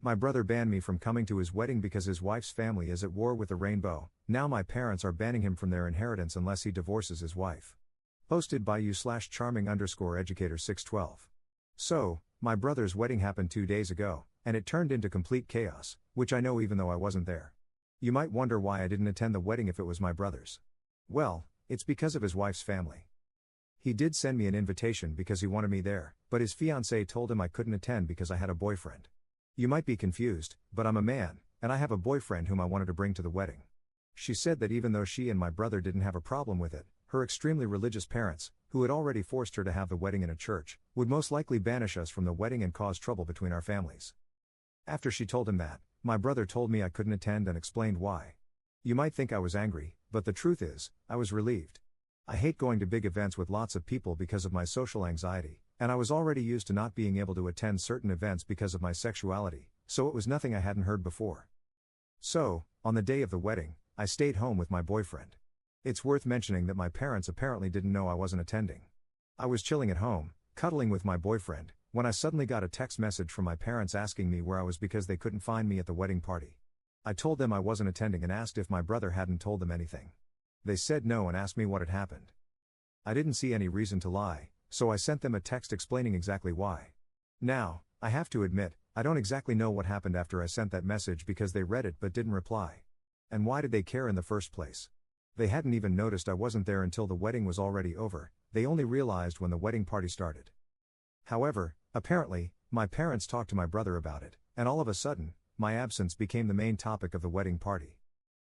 My brother banned me from coming to his wedding because his wife's family is at war with the rainbow. Now my parents are banning him from their inheritance unless he divorces his wife. Posted by you/charming_educator 612. So, my brother's wedding happened 2 days ago, and it turned into complete chaos, which I know even though I wasn't there. You might wonder why I didn't attend the wedding if it was my brother's. Well, it's because of his wife's family. He did send me an invitation because he wanted me there, but his fiancée told him I couldn't attend because I had a boyfriend. You might be confused, but I'm a man, and I have a boyfriend whom I wanted to bring to the wedding. She said that even though she and my brother didn't have a problem with it, her extremely religious parents, who had already forced her to have the wedding in a church, would most likely banish us from the wedding and cause trouble between our families. After she told him that, my brother told me I couldn't attend and explained why. You might think I was angry, but the truth is, I was relieved. I hate going to big events with lots of people because of my social anxiety, and I was already used to not being able to attend certain events because of my sexuality, so it was nothing I hadn't heard before. So, on the day of the wedding, I stayed home with my boyfriend. It's worth mentioning that my parents apparently didn't know I wasn't attending. I was chilling at home, cuddling with my boyfriend, when I suddenly got a text message from my parents asking me where I was because they couldn't find me at the wedding party. I told them I wasn't attending and asked if my brother hadn't told them anything. They said no and asked me what had happened. I didn't see any reason to lie, so I sent them a text explaining exactly why. Now, I have to admit, I don't exactly know what happened after I sent that message because they read it but didn't reply. And why did they care in the first place? They hadn't even noticed I wasn't there until the wedding was already over, they only realized when the wedding party started. However, apparently, my parents talked to my brother about it, and all of a sudden, my absence became the main topic of the wedding party.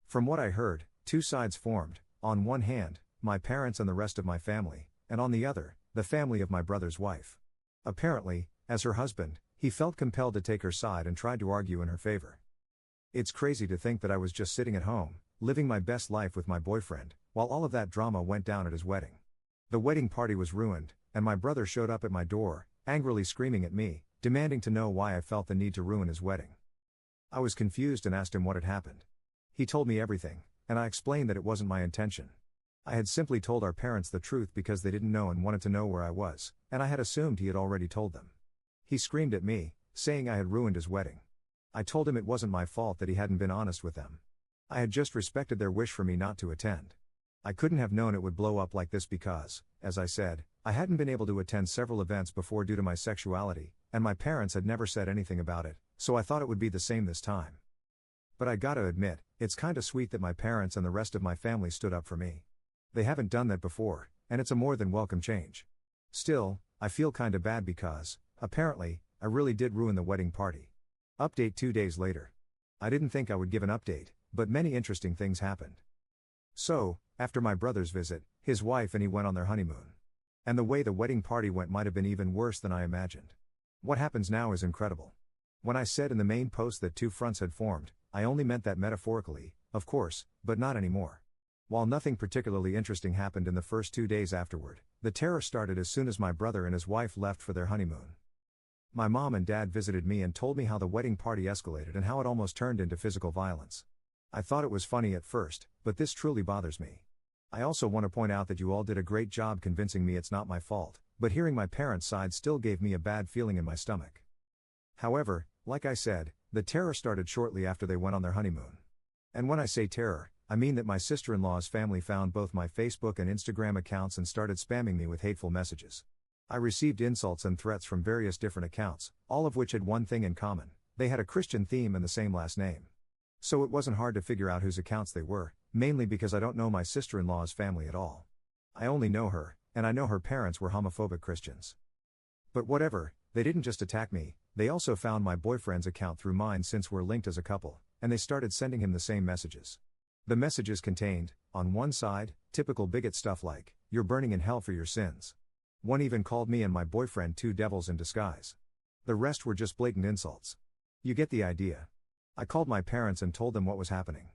From what I heard, two sides formed, on one hand, my parents and the rest of my family, and on the other, the family of my brother's wife. Apparently, as her husband, he felt compelled to take her side and tried to argue in her favor. It's crazy to think that I was just sitting at home, living my best life with my boyfriend, while all of that drama went down at his wedding. The wedding party was ruined, and my brother showed up at my door, angrily screaming at me, demanding to know why I felt the need to ruin his wedding. I was confused and asked him what had happened. He told me everything, and I explained that it wasn't my intention. I had simply told our parents the truth because they didn't know and wanted to know where I was, and I had assumed he had already told them. He screamed at me, saying I had ruined his wedding. I told him it wasn't my fault that he hadn't been honest with them. I had just respected their wish for me not to attend. I couldn't have known it would blow up like this because, as I said, I hadn't been able to attend several events before due to my sexuality, and my parents had never said anything about it, so I thought it would be the same this time. But I gotta admit, it's kinda sweet that my parents and the rest of my family stood up for me. They haven't done that before, and it's a more than welcome change. Still, I feel kinda bad because, apparently, I really did ruin the wedding party. Update 2 days later. I didn't think I would give an update, but many interesting things happened. So, after my brother's visit, his wife and he went on their honeymoon. And the way the wedding party went might have been even worse than I imagined. What happens now is incredible. When I said in the main post that two fronts had formed, I only meant that metaphorically, of course, but not anymore. While nothing particularly interesting happened in the first 2 days afterward, the terror started as soon as my brother and his wife left for their honeymoon. My mom and dad visited me and told me how the wedding party escalated and how it almost turned into physical violence. I thought it was funny at first, but this truly bothers me. I also want to point out that you all did a great job convincing me it's not my fault, but hearing my parents' side still gave me a bad feeling in my stomach. However, like I said, the terror started shortly after they went on their honeymoon. And when I say terror, I mean that my sister-in-law's family found both my Facebook and Instagram accounts and started spamming me with hateful messages. I received insults and threats from various different accounts, all of which had one thing in common: they had a Christian theme and the same last name. So it wasn't hard to figure out whose accounts they were, mainly because I don't know my sister-in-law's family at all. I only know her, and I know her parents were homophobic Christians. But whatever, they didn't just attack me, they also found my boyfriend's account through mine since we're linked as a couple, and they started sending him the same messages. The messages contained, on one side, typical bigot stuff like, "You're burning in hell for your sins." One even called me and my boyfriend two devils in disguise. The rest were just blatant insults. You get the idea. I called my parents and told them what was happening.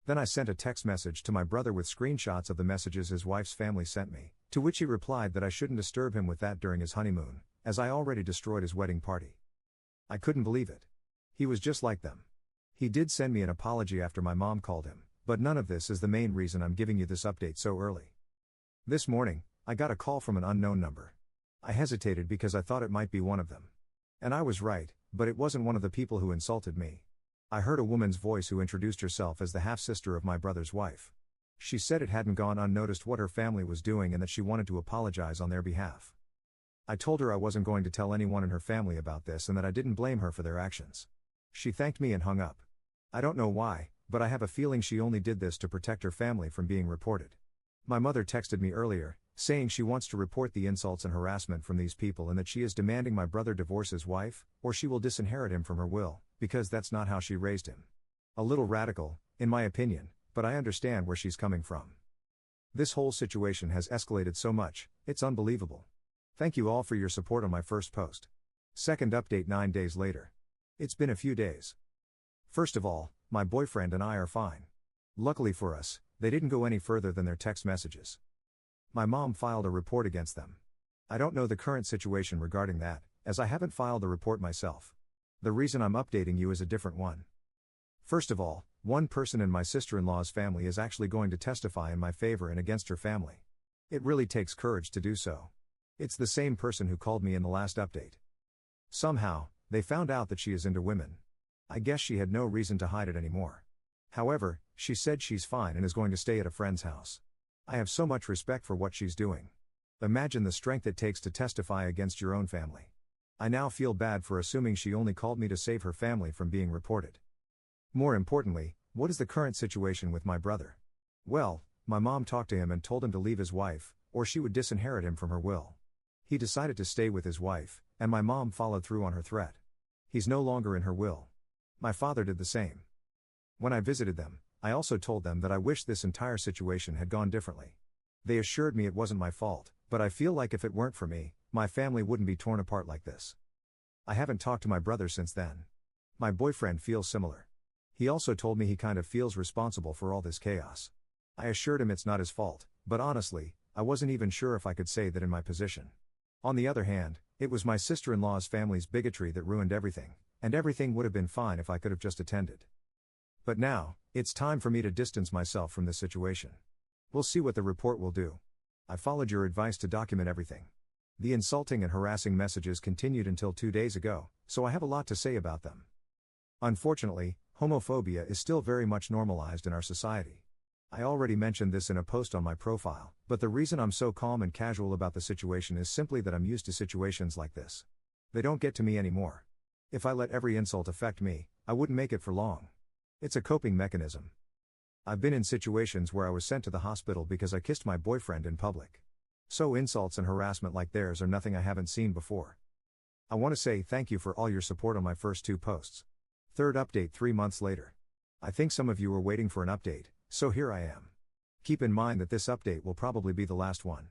Then I sent a text message to my brother with screenshots of the messages his wife's family sent me, to which he replied that I shouldn't disturb him with that during his honeymoon, as I already destroyed his wedding party. I couldn't believe it. He was just like them. He did send me an apology after my mom called him, but none of this is the main reason I'm giving you this update so early. This morning, I got a call from an unknown number. I hesitated because I thought it might be one of them. And I was right, but it wasn't one of the people who insulted me. I heard a woman's voice who introduced herself as the half-sister of my brother's wife. She said it hadn't gone unnoticed what her family was doing and that she wanted to apologize on their behalf. I told her I wasn't going to tell anyone in her family about this and that I didn't blame her for their actions. She thanked me and hung up. I don't know why, but I have a feeling she only did this to protect her family from being reported. My mother texted me earlier, saying she wants to report the insults and harassment from these people and that she is demanding my brother divorce his wife, or she will disinherit him from her will, because that's not how she raised him. A little radical, in my opinion, but I understand where she's coming from. This whole situation has escalated so much, it's unbelievable. Thank you all for your support on my first post. Second update 9 days later. It's been a few days. First of all, my boyfriend and I are fine. Luckily for us, they didn't go any further than their text messages. My mom filed a report against them. I don't know the current situation regarding that, as I haven't filed the report myself. The reason I'm updating you is a different one. First of all, one person in my sister-in-law's family is actually going to testify in my favor and against her family. It really takes courage to do so. It's the same person who called me in the last update. Somehow, they found out that she is into women. I guess she had no reason to hide it anymore. However, she said she's fine and is going to stay at a friend's house. I have so much respect for what she's doing. Imagine the strength it takes to testify against your own family. I now feel bad for assuming she only called me to save her family from being reported. More importantly, what is the current situation with my brother? Well, my mom talked to him and told him to leave his wife, or she would disinherit him from her will. He decided to stay with his wife, and my mom followed through on her threat. He's no longer in her will. My father did the same. When I visited them, I also told them that I wished this entire situation had gone differently. They assured me it wasn't my fault, but I feel like if it weren't for me, my family wouldn't be torn apart like this. I haven't talked to my brother since then. My boyfriend feels similar. He also told me he kind of feels responsible for all this chaos. I assured him it's not his fault, but honestly, I wasn't even sure if I could say that in my position. On the other hand, it was my sister-in-law's family's bigotry that ruined everything, and everything would have been fine if I could have just attended. But now, it's time for me to distance myself from this situation. We'll see what the report will do. I followed your advice to document everything. The insulting and harassing messages continued until 2 days ago, so I have a lot to say about them. Unfortunately, homophobia is still very much normalized in our society. I already mentioned this in a post on my profile, but the reason I'm so calm and casual about the situation is simply that I'm used to situations like this. They don't get to me anymore. If I let every insult affect me, I wouldn't make it for long. It's a coping mechanism. I've been in situations where I was sent to the hospital because I kissed my boyfriend in public. So insults and harassment like theirs are nothing I haven't seen before. I want to say thank you for all your support on my first 2 posts. Third update 3 months later. I think some of you were waiting for an update, so here I am. Keep in mind that this update will probably be the last one.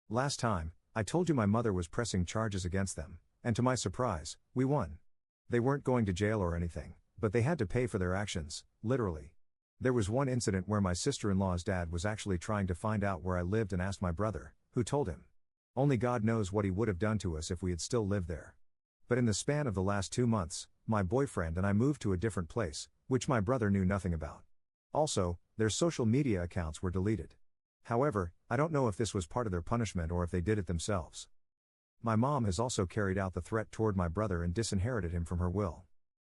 Last time, I told you my mother was pressing charges against them, and to my surprise, we won. They weren't going to jail or anything, but they had to pay for their actions, literally. There was one incident where my sister-in-law's dad was actually trying to find out where I lived and asked my brother, who told him. Only God knows what he would have done to us if we had still lived there. But in the span of the last 2 months, my boyfriend and I moved to a different place, which my brother knew nothing about. Also, their social media accounts were deleted. However, I don't know if this was part of their punishment or if they did it themselves. My mom has also carried out the threat toward my brother and disinherited him from her will.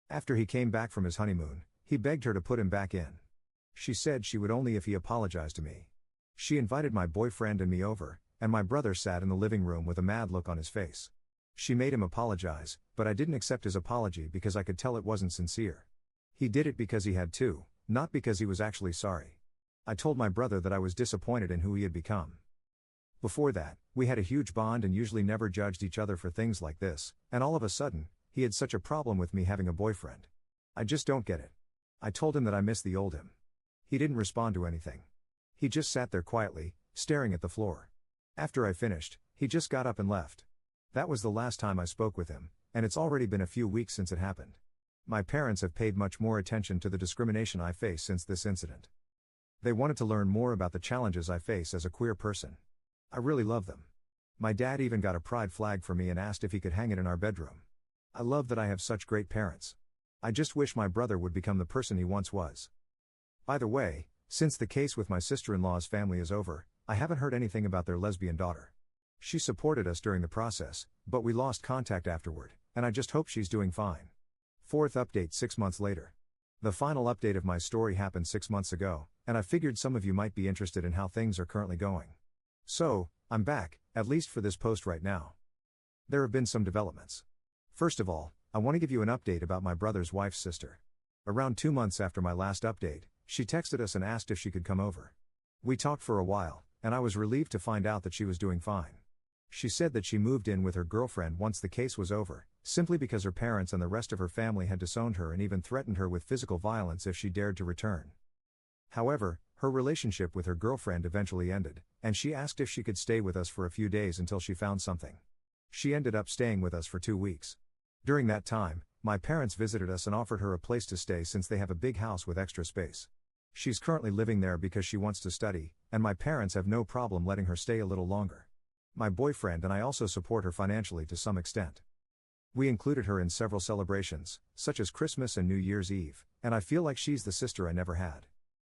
After he came back from his honeymoon, he begged her to put him back in. She said she would only if he apologized to me. She invited my boyfriend and me over, and my brother sat in the living room with a mad look on his face. She made him apologize, but I didn't accept his apology because I could tell it wasn't sincere. He did it because he had to, not because he was actually sorry. I told my brother that I was disappointed in who he had become. Before that, we had a huge bond and usually never judged each other for things like this, and all of a sudden, he had such a problem with me having a boyfriend. I just don't get it. I told him that I miss the old him. He didn't respond to anything. He just sat there quietly, staring at the floor. After I finished, he just got up and left. That was the last time I spoke with him, and it's already been a few weeks since it happened. My parents have paid much more attention to the discrimination I face since this incident. They wanted to learn more about the challenges I face as a queer person. I really love them. My dad even got a pride flag for me and asked if he could hang it in our bedroom. I love that I have such great parents. I just wish my brother would become the person he once was. By the way, since the case with my sister-in-law's family is over, I haven't heard anything about their lesbian daughter. She supported us during the process, but we lost contact afterward, and I just hope she's doing fine. Fourth update 6 months later. The final update of my story happened 6 months ago, and I figured some of you might be interested in how things are currently going. So, I'm back, at least for this post right now. There have been some developments. First of all, I want to give you an update about my brother's wife's sister. Around 2 months after my last update, she texted us and asked if she could come over. We talked for a while, and I was relieved to find out that she was doing fine. She said that she moved in with her girlfriend once the case was over, simply because her parents and the rest of her family had disowned her and even threatened her with physical violence if she dared to return. However, her relationship with her girlfriend eventually ended, and she asked if she could stay with us for a few days until she found something. She ended up staying with us for 2 weeks. During that time, my parents visited us and offered her a place to stay since they have a big house with extra space. She's currently living there because she wants to study, and my parents have no problem letting her stay a little longer. My boyfriend and I also support her financially to some extent. We included her in several celebrations, such as Christmas and New Year's Eve, and I feel like she's the sister I never had.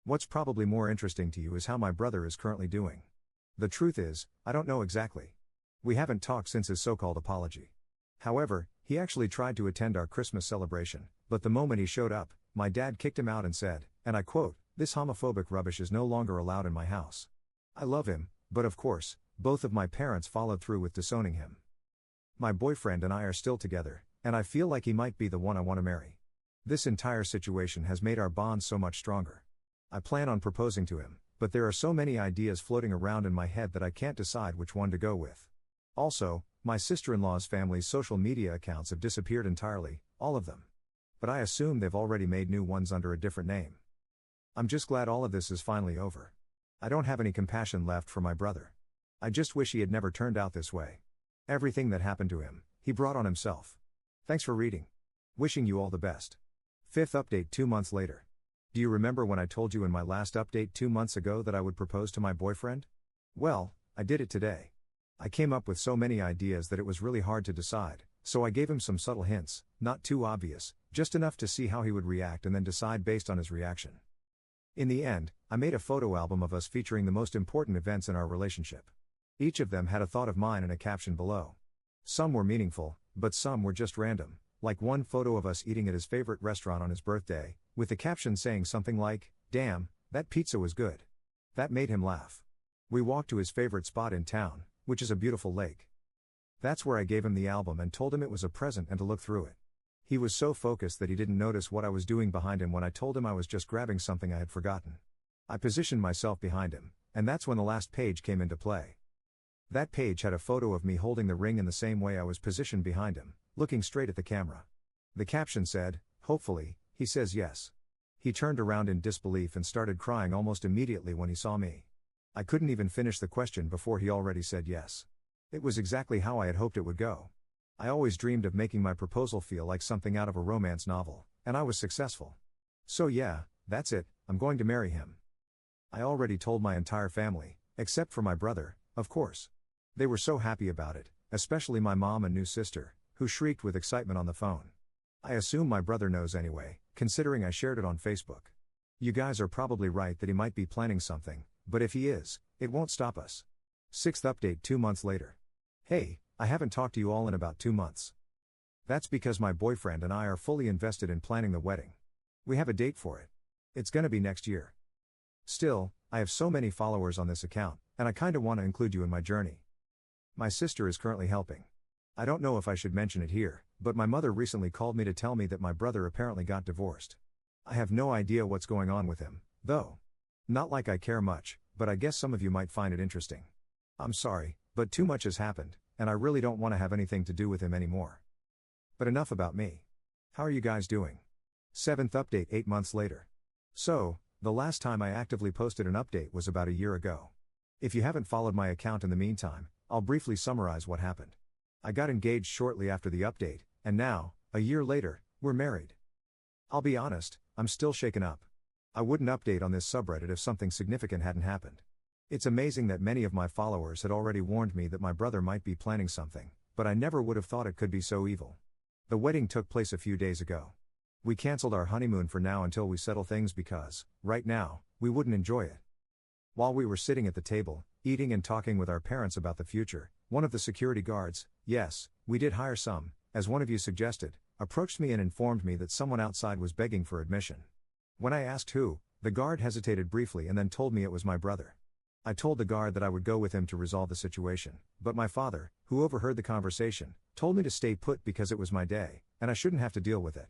What's probably more interesting to you is how my brother is currently doing. The truth is, I don't know exactly. We haven't talked since his so-called apology. However, he actually tried to attend our Christmas celebration, but the moment he showed up, my dad kicked him out and said, and I quote, "This homophobic rubbish is no longer allowed in my house." I love him, but of course, both of my parents followed through with disowning him. My boyfriend and I are still together, and I feel like he might be the one I want to marry. This entire situation has made our bond so much stronger. I plan on proposing to him, but there are so many ideas floating around in my head that I can't decide which one to go with. Also, my sister-in-law's family's social media accounts have disappeared entirely, all of them. But I assume they've already made new ones under a different name. I'm just glad all of this is finally over. I don't have any compassion left for my brother. I just wish he had never turned out this way. Everything that happened to him, he brought on himself. Thanks for reading. Wishing you all the best. Fifth update 2 months later. Do you remember when I told you in my last update 2 months ago that I would propose to my boyfriend? Well, I did it today. I came up with so many ideas that it was really hard to decide, so I gave him some subtle hints, not too obvious, just enough to see how he would react and then decide based on his reaction. In the end, I made a photo album of us featuring the most important events in our relationship. Each of them had a thought of mine and a caption below. Some were meaningful, but some were just random, like one photo of us eating at his favorite restaurant on his birthday, with the caption saying something like, "Damn, that pizza was good." That made him laugh. We walked to his favorite spot in town, which is a beautiful lake. That's where I gave him the album and told him it was a present and to look through it. He was so focused that he didn't notice what I was doing behind him when I told him I was just grabbing something I had forgotten. I positioned myself behind him, and that's when the last page came into play. That page had a photo of me holding the ring in the same way I was positioned behind him, looking straight at the camera. The caption said, "Hopefully, he says yes." He turned around in disbelief and started crying almost immediately when he saw me. I couldn't even finish the question before he already said yes. It was exactly how I had hoped it would go. I always dreamed of making my proposal feel like something out of a romance novel, and I was successful. So yeah, that's it, I'm going to marry him. I already told my entire family, except for my brother, of course. They were so happy about it, especially my mom and new sister, who shrieked with excitement on the phone. I assume my brother knows anyway, considering I shared it on Facebook. You guys are probably right that he might be planning something, but if he is, it won't stop us. Sixth update 2 months later. Hey, I haven't talked to you all in about 2 months. That's because my boyfriend and I are fully invested in planning the wedding. We have a date for it. It's gonna be next year. Still, I have so many followers on this account, and I kinda wanna include you in my journey. My sister is currently helping. I don't know if I should mention it here, but my mother recently called me to tell me that my brother apparently got divorced. I have no idea what's going on with him, though. Not like I care much, but I guess some of you might find it interesting. I'm sorry, but too much has happened, and I really don't want to have anything to do with him anymore. But enough about me. How are you guys doing? Seventh update 8 months later. So, the last time I actively posted an update was about a year ago. If you haven't followed my account in the meantime, I'll briefly summarize what happened. I got engaged shortly after the update, and now, a year later, we're married. I'll be honest, I'm still shaken up. I wouldn't update on this subreddit if something significant hadn't happened. It's amazing that many of my followers had already warned me that my brother might be planning something, but I never would have thought it could be so evil. The wedding took place a few days ago. We canceled our honeymoon for now until we settle things because, right now, we wouldn't enjoy it. While we were sitting at the table, eating and talking with our parents about the future, one of the security guards, yes, we did hire some, as one of you suggested, approached me and informed me that someone outside was begging for admission. When I asked who, the guard hesitated briefly and then told me it was my brother. I told the guard that I would go with him to resolve the situation, but my father, who overheard the conversation, told me to stay put because it was my day, and I shouldn't have to deal with it.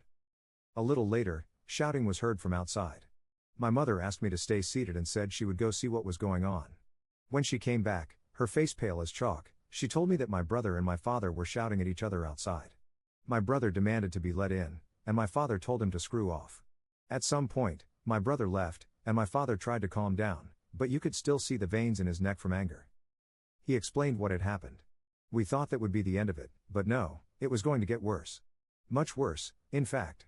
A little later, shouting was heard from outside. My mother asked me to stay seated and said she would go see what was going on. When she came back, her face pale as chalk, she told me that my brother and my father were shouting at each other outside. My brother demanded to be let in, and my father told him to screw off. At some point, my brother left, and my father tried to calm down, but you could still see the veins in his neck from anger. He explained what had happened. We thought that would be the end of it, but no, it was going to get worse. Much worse, in fact.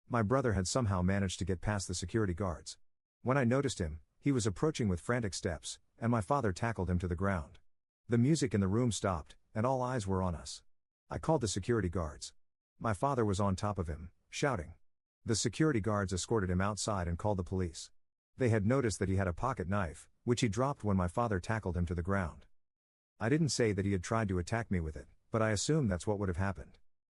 My brother had somehow managed to get past the security guards. When I noticed him, he was approaching with frantic steps, and my father tackled him to the ground. The music in the room stopped, and all eyes were on us. I called the security guards. My father was on top of him, shouting. The security guards escorted him outside and called the police. They had noticed that he had a pocket knife, which he dropped when my father tackled him to the ground. I didn't say that he had tried to attack me with it, but I assumed that's what would have happened.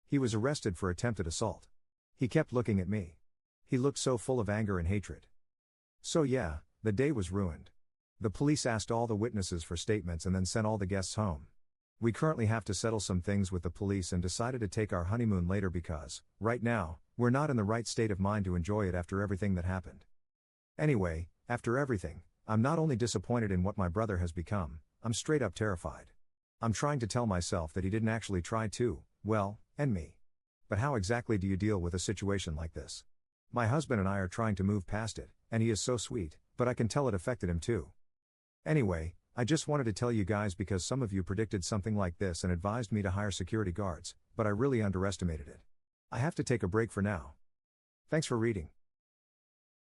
He was arrested for attempted assault. He kept looking at me. He looked so full of anger and hatred. So yeah, the day was ruined. The police asked all the witnesses for statements and then sent all the guests home. We currently have to settle some things with the police and decided to take our honeymoon later because, right now, we're not in the right state of mind to enjoy it after everything that happened. Anyway, after everything, I'm not only disappointed in what my brother has become, I'm straight up terrified. I'm trying to tell myself that he didn't actually try to, well, end me. But how exactly do you deal with a situation like this? My husband and I are trying to move past it, and he is so sweet, but I can tell it affected him too. Anyway, I just wanted to tell you guys because some of you predicted something like this and advised me to hire security guards, but I really underestimated it. I have to take a break for now. Thanks for reading.